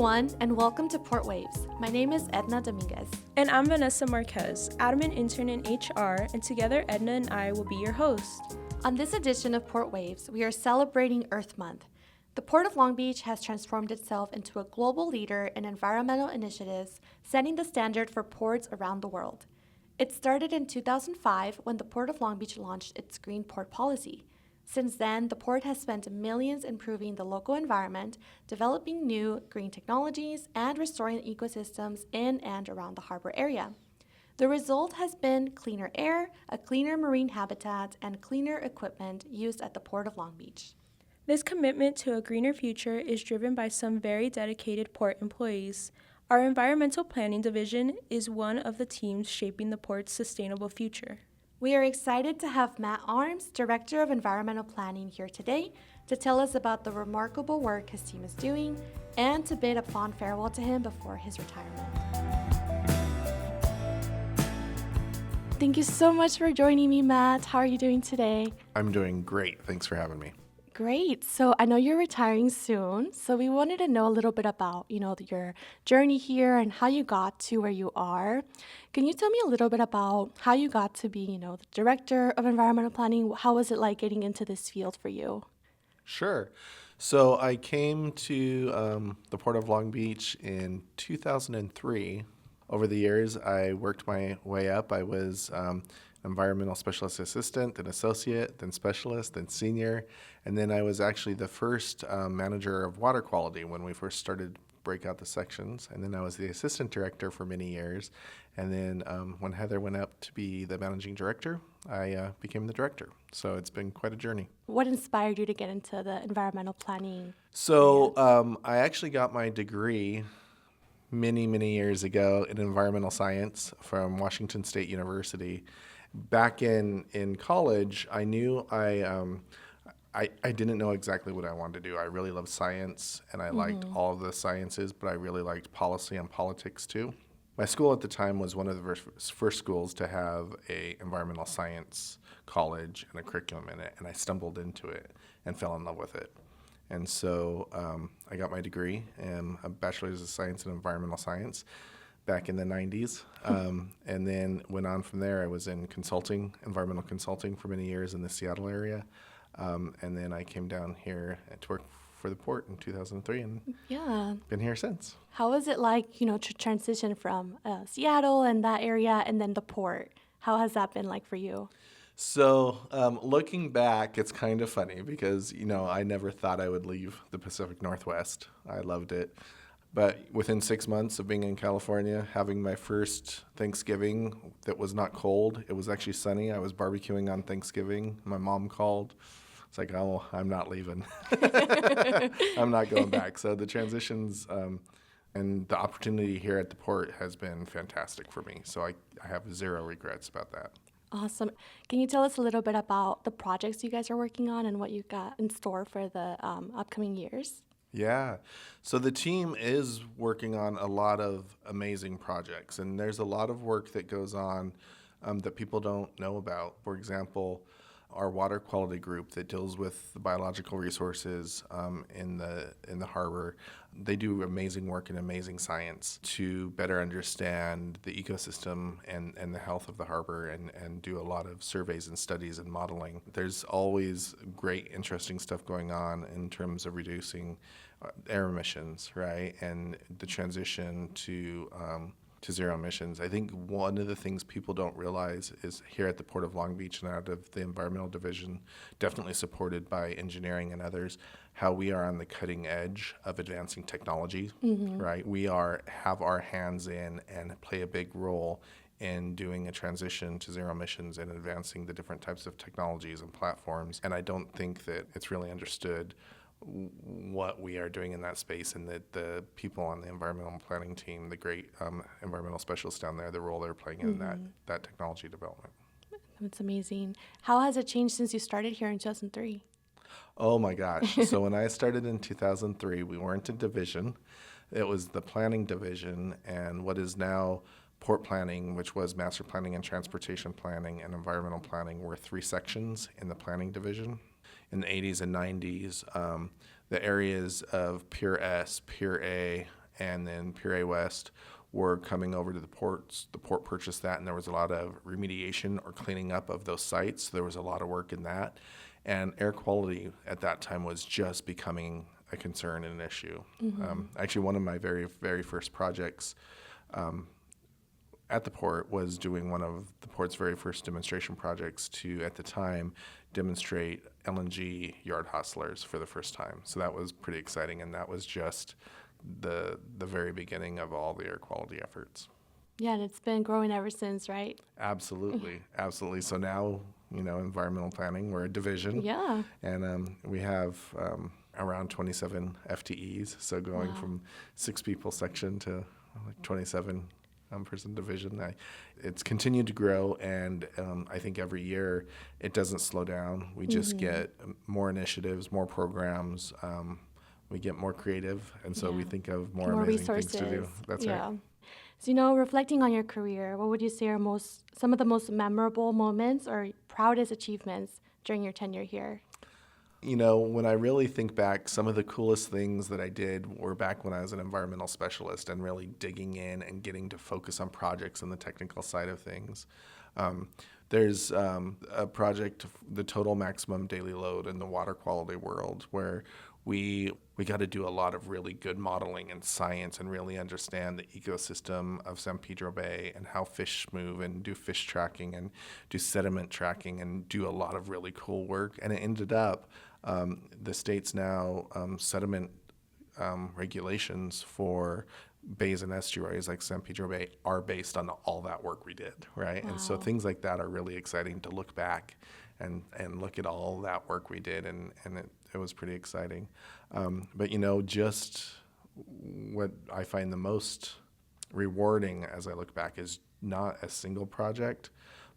everyone, and welcome to Port Waves. My name is Edna Dominguez. And I'm Vanessa Marquez, admin intern in HR, and together Edna and I will be your host. On this edition of Port Waves, we are celebrating Earth Month. The Port of Long Beach has transformed itself into a global leader in environmental initiatives, setting the standard for ports around the world. It started in 2005 when the Port of Long Beach launched its Green Port policy. Since then, the port has spent millions improving the local environment, developing new green technologies, and restoring ecosystems in and around the harbor area. The result has been cleaner air, a cleaner marine habitat, and cleaner equipment used at the Port of Long Beach. This commitment to a greener future is driven by some very dedicated port employees. Our environmental planning division is one of the teams shaping the port's sustainable future. We are excited to have Matt Arms, Director of Environmental Planning, here today to tell us about the remarkable work his team is doing and to bid a fond farewell to him before his retirement. Thank you so much for joining me, Matt. How are you doing today? I'm doing great. Thanks for having me. Great. So I know you're retiring soon. So we wanted to know a little bit about, your journey here and how you got to where you are. Can you tell me a little bit about how you got to be, the Director of Environmental Planning? How was it like getting into this field for you? Sure. So I came to the Port of Long Beach in 2003. Over the years, I worked my way up. I was environmental specialist assistant, then associate, then specialist, then senior. And then I was actually the first manager of water quality when we first started to break out the sections. And then I was the assistant director for many years. And then when Heather went up to be the managing director, I became the director. So it's been quite a journey. What inspired you to get into the environmental planning? So I actually got my degree many years ago in environmental science from Washington State University. Back in college, I knew I didn't know exactly what I wanted to do. I really loved science, and I liked all of the sciences, but I really liked policy and politics too. My school at the time was one of the first schools to have a environmental science college and a curriculum in it, and I stumbled into it and fell in love with it. And so I got my degree in a bachelor's of science in environmental science back in the 90s, and then went on from there. I was in consulting, environmental consulting for many years in the Seattle area, and then I came down here to work for the port in 2003 and been here since. How was it like, to transition from Seattle and that area and then the port? How has that been like for you? So looking back, it's kind of funny because, I never thought I would leave the Pacific Northwest. I loved it. But within 6 months of being in California, having my first Thanksgiving that was not cold, it was actually sunny. I was barbecuing on Thanksgiving. My mom called. It's like, oh, I'm not leaving. I'm not going back. So the transitions and the opportunity here at the port has been fantastic for me. So I have zero regrets about that. Awesome. Can you tell us a little bit about the projects you guys are working on and what you've got in store for the upcoming years? Yeah. So the team is working on a lot of amazing projects, and there's a lot of work that goes on that people don't know about. For example, our water quality group that deals with the biological resources in the harbor, they do amazing work and amazing science to better understand the ecosystem and the health of the harbor and do a lot of surveys and studies and modeling. There's always great, interesting stuff going on in terms of reducing air emissions, right? And the transition to zero emissions. I think one of the things people don't realize is here at the Port of Long Beach and out of the environmental division, definitely supported by engineering and others, how we are on the cutting edge of advancing technology, right? We have our hands in and play a big role in doing a transition to zero emissions and advancing the different types of technologies and platforms. And I don't think that it's really understood what we are doing in that space, and that the people on the environmental planning team, the great environmental specialists down there, the role they're playing in that technology development. That's amazing. How has it changed since you started here in 2003? Oh my gosh. So when I started in 2003, we weren't a division. It was the planning division, and what is now port planning, which was master planning and transportation planning and environmental planning, were three sections in the planning division. In the 80s and 90s, the areas of Pure S, Pure A, and then Puree West were coming over to the ports. The port purchased that, and there was a lot of remediation or cleaning up of those sites. So there was a lot of work in that. And air quality at that time was just becoming a concern and an issue. Actually, one of my very, very first projects at the port was doing one of the port's very first demonstration projects to, at the time, demonstrate LNG yard hostlers for the first time. So that was pretty exciting, and that was just the very beginning of all the air quality efforts. Yeah, and it's been growing ever since, right? Absolutely, absolutely. So now, environmental planning, we're a division. Yeah. And we have around 27 FTEs, so going from 6 people section to 27 person division. It's continued to grow, and I think every year it doesn't slow down. We just get more initiatives, more programs. We get more creative, and so we think of more amazing resources. things to do. That's right. So, reflecting on your career, what would you say are some of the most memorable moments or proudest achievements during your tenure here? When I really think back, some of the coolest things that I did were back when I was an environmental specialist and really digging in and getting to focus on projects and the technical side of things. There's a project, the total maximum daily load in the water quality world, where we got to do a lot of really good modeling and science and really understand the ecosystem of San Pedro Bay and how fish move, and do fish tracking and do sediment tracking and do a lot of really cool work. And it ended up the state's now sediment regulations for bays and estuaries like San Pedro Bay are based on all that work we did, right? Wow. And so things like that are really exciting to look back and look at all that work we did, and it was pretty exciting. But just what I find the most rewarding as I look back is not a single project,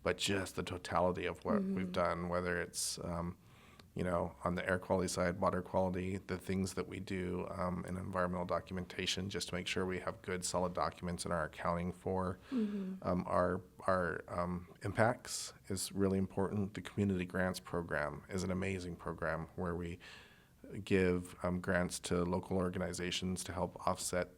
but just the totality of what we've done, whether it's on the air quality side, water quality, the things that we do in environmental documentation, just to make sure we have good, solid documents in our accounting for our impacts is really important. The Community Grants Program is an amazing program where we give grants to local organizations to help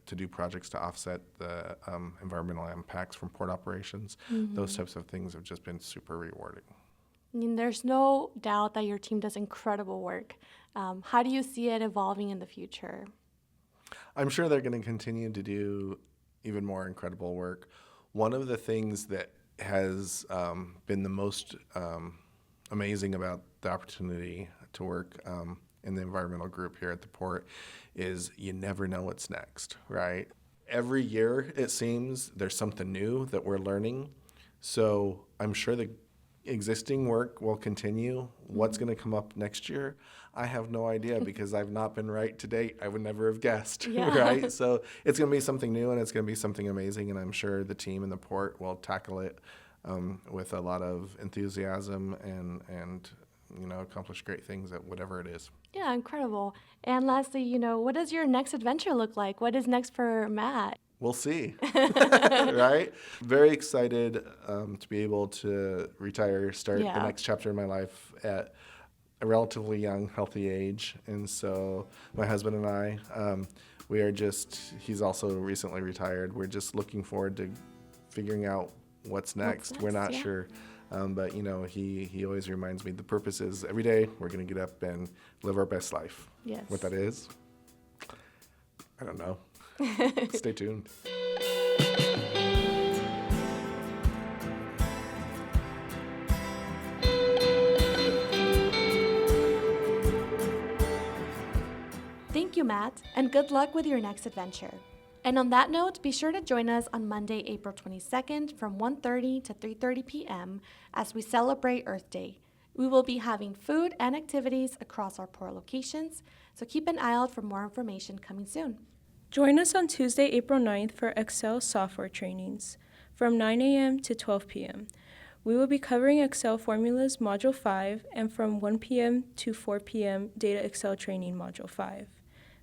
do projects to offset the environmental impacts from port operations. Those types of things have just been super rewarding. I mean, there's no doubt that your team does incredible work. How do you see it evolving in the future? I'm sure they're going to continue to do even more incredible work. One of the things that has been the most amazing about the opportunity to work in the environmental group here at the port is you never know what's next, right? Every year, it seems, there's something new that we're learning. So I'm sure the existing work will continue. What's going to come up next year? I have no idea because I've not been right to date. I would never have guessed, right? So it's going to be something new, and it's going to be something amazing, and I'm sure the team in the port will tackle it with a lot of enthusiasm and accomplish great things at whatever it is. Yeah, incredible. And lastly, what does your next adventure look like? What is next for Matt? We'll see, right? Very excited to be able to retire, start the next chapter in my life at a relatively young, healthy age. And so my husband and I, he's also recently retired. We're just looking forward to figuring out what's next. We're not sure. But, he always reminds me the purpose is every day we're going to get up and live our best life. Yes. What that is, I don't know. Stay tuned. Thank you, Matt, and good luck with your next adventure. And on that note, be sure to join us on Monday, April 22nd from 1:30 to 3:30 p.m. as we celebrate Earth Day. We will be having food and activities across our port locations, so keep an eye out for more information coming soon. Join us on Tuesday, April 9th for Excel software trainings from 9 a.m. to 12 p.m. We will be covering Excel Formulas Module 5 and from 1 p.m. to 4 p.m. Data Excel Training Module 5.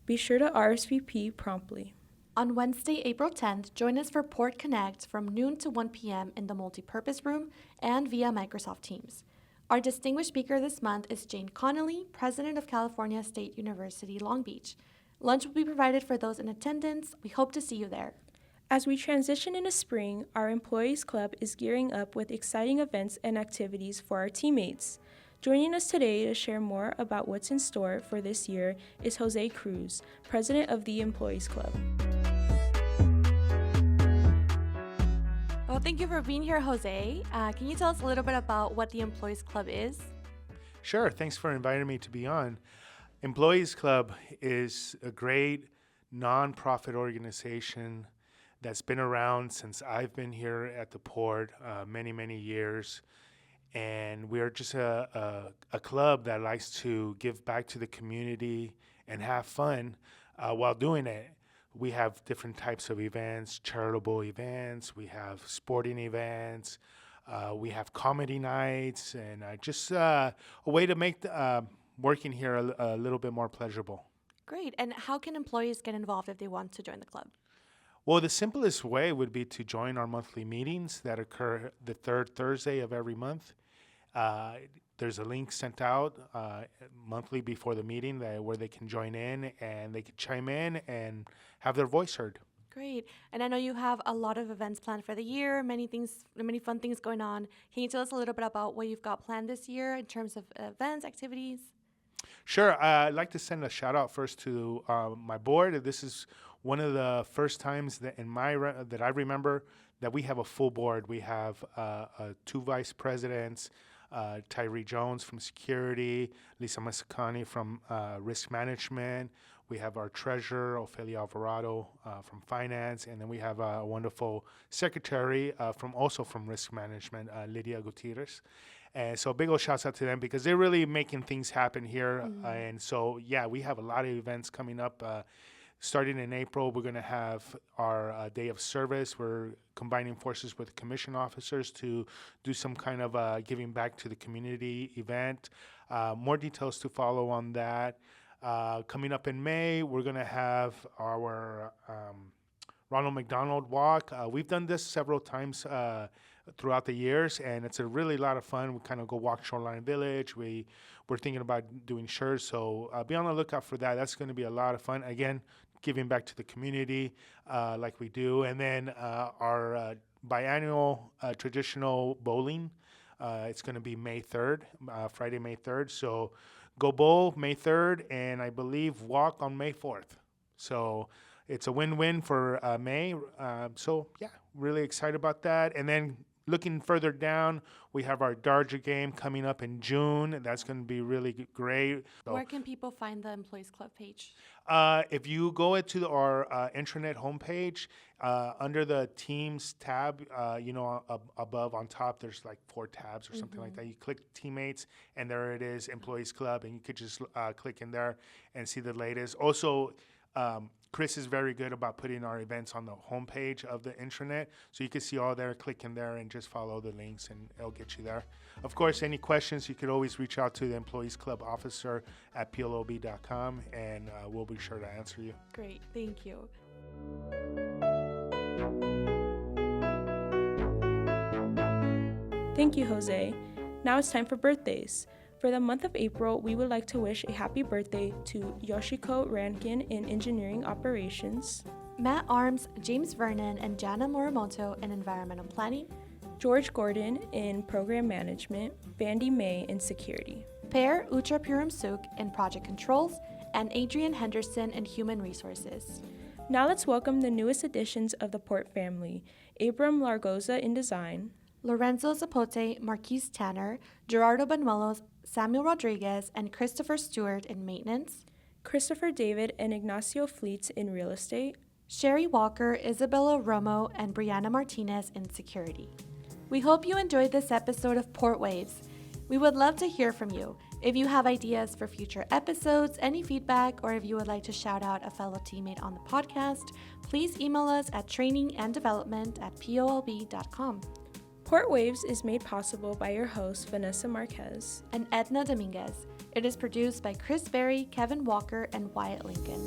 Be sure to RSVP promptly. On Wednesday, April 10th, join us for Port Connect from noon to 1 p.m. in the multipurpose room and via Microsoft Teams. Our distinguished speaker this month is Jane Connolly, President of California State University, Long Beach. Lunch will be provided for those in attendance. We hope to see you there. As we transition into spring, our Employees Club is gearing up with exciting events and activities for our teammates. Joining us today to share more about what's in store for this year is Jose Cruz, president of the Employees Club. Well, thank you for being here, Jose. Can you tell us a little bit about what the Employees Club is? Sure. Thanks for inviting me to be on. Employees Club is a great nonprofit organization that's been around since I've been here at the port many, many years. And we're just a club that likes to give back to the community and have fun while doing it. We have different types of events, charitable events, we have sporting events, we have comedy nights, and just a way to make working here a little bit more pleasurable. Great. And how can employees get involved if they want to join the club? Well, the simplest way would be to join our monthly meetings that occur the third Thursday of every month. There's a link sent out monthly before the meeting where they can join in and they can chime in and have their voice heard. Great. And I know you have a lot of events planned for the year, many fun things going on. Can you tell us a little bit about what you've got planned this year in terms of events, activities? Sure. I'd like to send a shout out first to my board. This is one of the first times that that I remember that we have a full board. We have 2 vice presidents, Tyree Jones from security, Lisa Masacani from risk management. We have our treasurer, Ophelia Alvarado, from finance, and then we have a wonderful secretary also from risk management, Lydia Gutierrez. And so big old shouts out to them because they're really making things happen here. And so, yeah, we have a lot of events coming up. Starting in April, we're going to have our day of service. We're combining forces with commission officers to do some kind of giving back to the community event. More details to follow on that. Coming up in May, we're going to have our Ronald McDonald Walk. We've done this several times throughout the years, and it's a really lot of fun. We kind of go walk Shoreline Village. We're thinking about doing shirts, so be on the lookout for that. That's going to be a lot of fun. Again, giving back to the community like we do. And then our biannual traditional bowling, it's going to be May 3rd, Friday, May 3rd. So go bowl May 3rd, and I believe walk on May 4th. So it's a win-win for May. So, yeah, really excited about that. And then looking further down, we have our Darja game coming up in June. That's going to be really great. So, where can people find the Employees Club page? If you go into our intranet homepage, under the Teams tab, above on top, there's like 4 tabs or something like that. You click Teammates, and there it is, Employees Club, and you could just click in there and see the latest. Also, Chris is very good about putting our events on the homepage of the intranet, so you can see all there, click in there, and just follow the links, and it'll get you there. Of course, any questions, you could always reach out to the Employees Club officer at plob.com, and we'll be sure to answer you. Great, thank you. Thank you, Jose. Now it's time for birthdays. For the month of April, we would like to wish a happy birthday to Yoshiko Rankin in Engineering Operations, Matt Arms, James Vernon, and Jana Morimoto in Environmental Planning, George Gordon in Program Management, Bandy May in Security, Per Utrapuram Suk in Project Controls, and Adrian Henderson in Human Resources. Now let's welcome the newest additions of the Port family, Abram Largoza in Design, Lorenzo Zapote, Marquise Tanner, Gerardo Banuelos, Samuel Rodriguez, and Christopher Stewart in Maintenance, Christopher David and Ignacio Fleets in Real Estate, Sherry Walker, Isabella Romo, and Brianna Martinez in Security. We hope you enjoyed this episode of Port Waves. We would love to hear from you. If you have ideas for future episodes, any feedback, or if you would like to shout out a fellow teammate on the podcast, please email us at traininganddevelopment@polb.com. Port Waves is made possible by your hosts, Vanessa Marquez and Edna Dominguez. It is produced by Chris Berry, Kevin Walker, and Wyatt Lincoln.